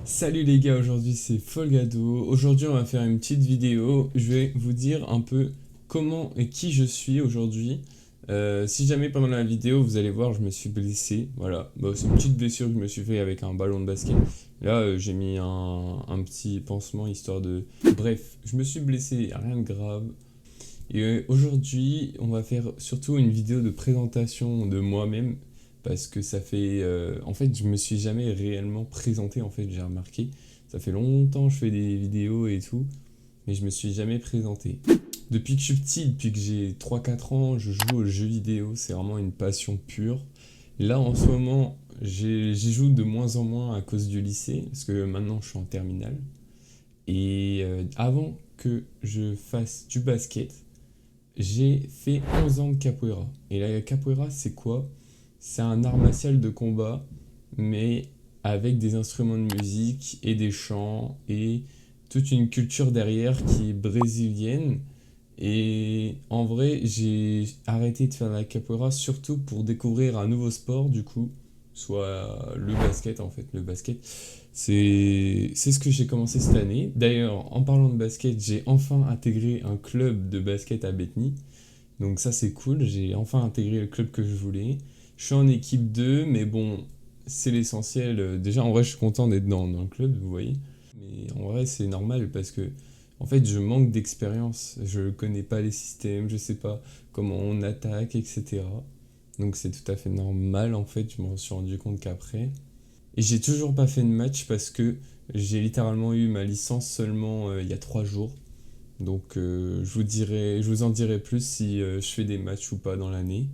Salut les gars, aujourd'hui c'est Folgado. Aujourd'hui on va faire une petite vidéo. Je vais vous dire un peu comment et qui je suis aujourd'hui. Si jamais pendant la vidéo vous allez voir je me suis blessé, voilà. Bah, c'est une petite blessure que je me suis fait avec un ballon de basket. Là j'ai mis un petit pansement histoire de... Bref, je me suis blessé, rien de grave. Et aujourd'hui, on va faire surtout une vidéo de présentation de moi-même parce que ça fait en fait, je me suis jamais réellement présenté en fait, j'ai remarqué. Ça fait longtemps que je fais des vidéos et tout, mais je me suis jamais présenté. Depuis que je suis petit, depuis que j'ai 3 4 ans, je joue aux jeux vidéo, c'est vraiment une passion pure. Là en ce moment, j'y joue de moins en moins à cause du lycée parce que maintenant je suis en terminale. Et avant que je fasse du basket, j'ai fait 11 ans de capoeira. Et la capoeira, c'est quoi? C'est un art martial de combat, mais avec des instruments de musique et des chants et toute une culture derrière qui est brésilienne. Et en vrai, j'ai arrêté de faire la capoeira surtout pour découvrir un nouveau sport, du coup, soit le basket en fait. Le basket, c'est ce que j'ai commencé cette année. D'ailleurs, en parlant de basket, j'ai enfin intégré un club de basket à Bethny. Donc ça c'est cool, j'ai enfin intégré le club que je voulais. Je suis en équipe 2, mais bon, c'est l'essentiel. Déjà en vrai je suis content d'être dans le club, vous voyez. Mais en vrai c'est normal parce que en fait je manque d'expérience. Je connais pas les systèmes, je sais pas comment on attaque, etc. Donc c'est tout à fait normal en fait, je m'en suis rendu compte qu'après. Et j'ai toujours pas fait de match parce que j'ai littéralement eu ma licence seulement il y a 3 jours. Donc je vous en dirai plus si je fais des matchs ou pas dans l'année.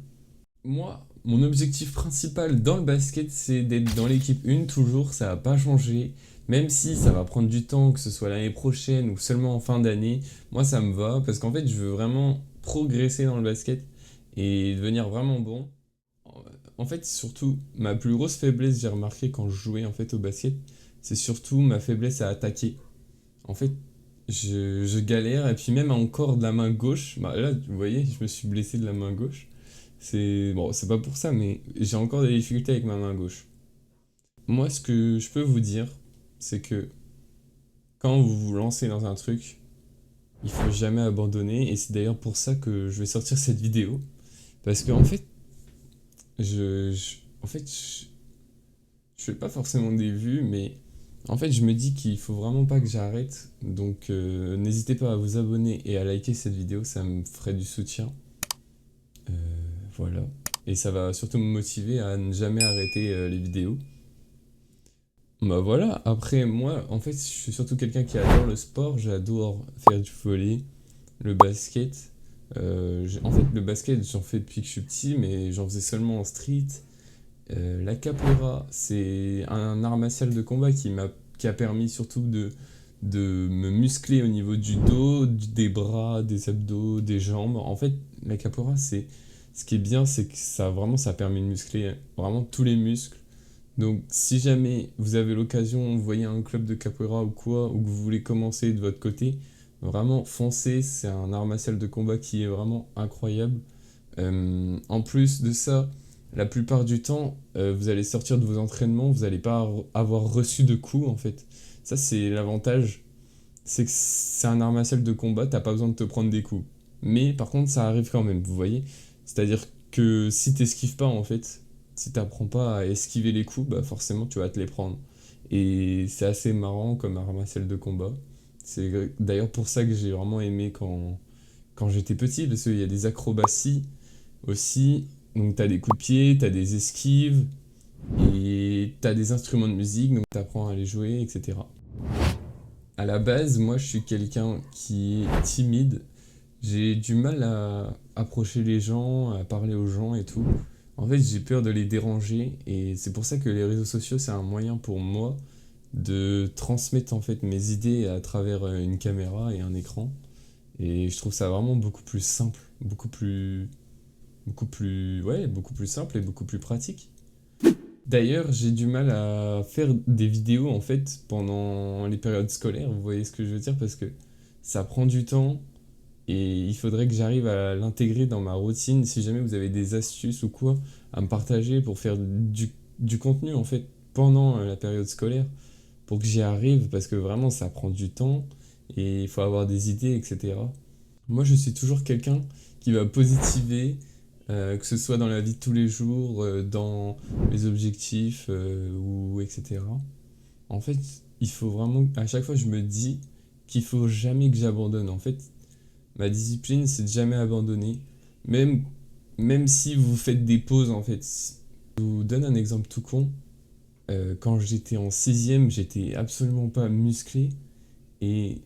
Moi, mon objectif principal dans le basket, c'est d'être dans l'équipe 1 toujours, ça va pas changer. Même si ça va prendre du temps, que ce soit l'année prochaine ou seulement en fin d'année, moi ça me va parce qu'en fait je veux vraiment progresser dans le basket et devenir vraiment bon. En fait, surtout, ma plus grosse faiblesse, j'ai remarqué quand je jouais en fait au basket, c'est surtout ma faiblesse à attaquer. En fait, je galère, et puis même encore de la main gauche, bah là, vous voyez, je me suis blessé de la main gauche. C'est bon, c'est pas pour ça, mais j'ai encore des difficultés avec ma main gauche. Moi, ce que je peux vous dire, c'est que quand vous vous lancez dans un truc, il faut jamais abandonner, et c'est d'ailleurs pour ça que je vais sortir cette vidéo. Parce qu'en fait, en fait, je fais pas forcément des vues, mais en fait, je me dis qu'il faut vraiment pas que j'arrête. Donc, n'hésitez pas à vous abonner et à liker cette vidéo, ça me ferait du soutien. Euh, voilà. Et ça va surtout me motiver à ne jamais arrêter les vidéos. Bah voilà, après moi, en fait, je suis surtout quelqu'un qui adore le sport, j'adore faire du volley, le basket. En fait, le basket, j'en fais depuis que je suis petit, mais j'en faisais seulement en street. La capoeira, c'est un art martial de combat qui a permis surtout de me muscler au niveau du dos, des bras, des abdos, des jambes. En fait, la capoeira, ce qui est bien, c'est que ça permet de muscler vraiment tous les muscles. Donc, si jamais vous avez l'occasion, vous voyez un club de capoeira ou quoi, ou que vous voulez commencer de votre côté, vraiment foncez, c'est un art martial de combat qui est vraiment incroyable. En plus de ça, la plupart du temps, vous allez sortir de vos entraînements, vous n'allez pas avoir reçu de coups en fait. Ça, c'est l'avantage, c'est que c'est un art martial de combat, t'as pas besoin de te prendre des coups. Mais par contre, ça arrive quand même, vous voyez. C'est-à-dire que si t'esquives pas en fait, si t'apprends pas à esquiver les coups, bah forcément tu vas te les prendre. Et c'est assez marrant comme art martial de combat. C'est d'ailleurs pour ça que j'ai vraiment aimé quand j'étais petit, parce qu'il y a des acrobaties aussi. Donc t'as des coups de pied, t'as des esquives, et t'as des instruments de musique, donc t'apprends à les jouer, etc. À la base, moi je suis quelqu'un qui est timide. J'ai du mal à approcher les gens, à parler aux gens et tout. En fait, j'ai peur de les déranger, et c'est pour ça que les réseaux sociaux, c'est un moyen pour moi de transmettre en fait mes idées à travers une caméra et un écran. Et je trouve ça vraiment beaucoup plus simple, beaucoup plus simple et beaucoup plus pratique. D'ailleurs, j'ai du mal à faire des vidéos en fait pendant les périodes scolaires, vous voyez ce que je veux dire, parce que ça prend du temps et il faudrait que j'arrive à l'intégrer dans ma routine. Si jamais vous avez des astuces ou quoi à me partager pour faire du contenu en fait pendant la période scolaire, pour que j'y arrive, parce que vraiment ça prend du temps et il faut avoir des idées, etc. Moi, je suis toujours quelqu'un qui va positiver, que ce soit dans la vie de tous les jours, dans mes objectifs, ou etc. En fait, il faut vraiment, à chaque fois, je me dis qu'il faut jamais que j'abandonne. En fait, ma discipline, c'est de jamais abandonner, même, même si vous faites des pauses, en fait. Je vous donne un exemple tout con. Quand j'étais en sixième, j'étais absolument pas musclé. Et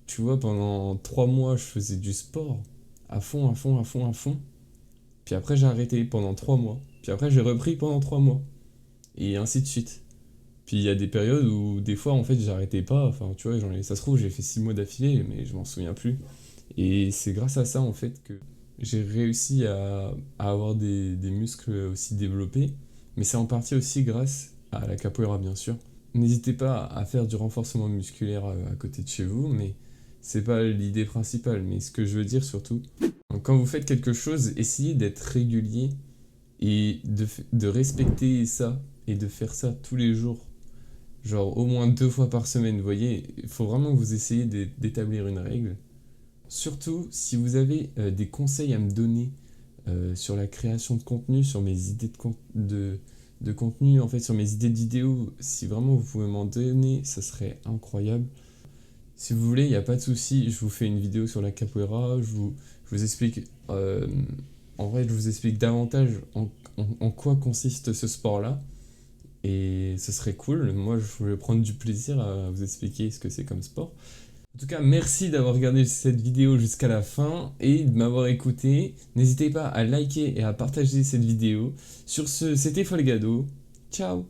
tu vois, pendant 3 mois, je faisais du sport à fond, à fond, à fond, à fond. Puis après, j'ai arrêté pendant 3 mois. Puis après, j'ai repris pendant 3 mois. Et ainsi de suite. Puis il y a des périodes où des fois, en fait, j'arrêtais pas. Enfin, tu vois, ça se trouve, j'ai fait 6 mois d'affilée, mais je m'en souviens plus. Et c'est grâce à ça, en fait, que j'ai réussi à avoir des muscles aussi développés. Mais c'est en partie aussi grâce à la capoeira, bien sûr. N'hésitez pas à faire du renforcement musculaire à côté de chez vous, mais c'est pas l'idée principale. Mais ce que je veux dire surtout, quand vous faites quelque chose, essayez d'être régulier et de respecter ça et de faire ça tous les jours. Genre au moins 2 fois par semaine, vous voyez, il faut vraiment que vous essayiez d'établir une règle. Surtout si vous avez des conseils à me donner sur la création de contenu, sur mes idées de contenu, en fait, sur mes idées de vidéos, si vraiment vous pouvez m'en donner, ça serait incroyable. Si vous voulez, il n'y a pas de souci, je vous fais une vidéo sur la capoeira, je vous explique, en vrai, je vous explique davantage en quoi consiste ce sport-là. Et ce serait cool, moi je vais prendre du plaisir à vous expliquer ce que c'est comme sport. En tout cas, merci d'avoir regardé cette vidéo jusqu'à la fin et de m'avoir écouté. N'hésitez pas à liker et à partager cette vidéo. Sur ce, c'était Folgado. Ciao!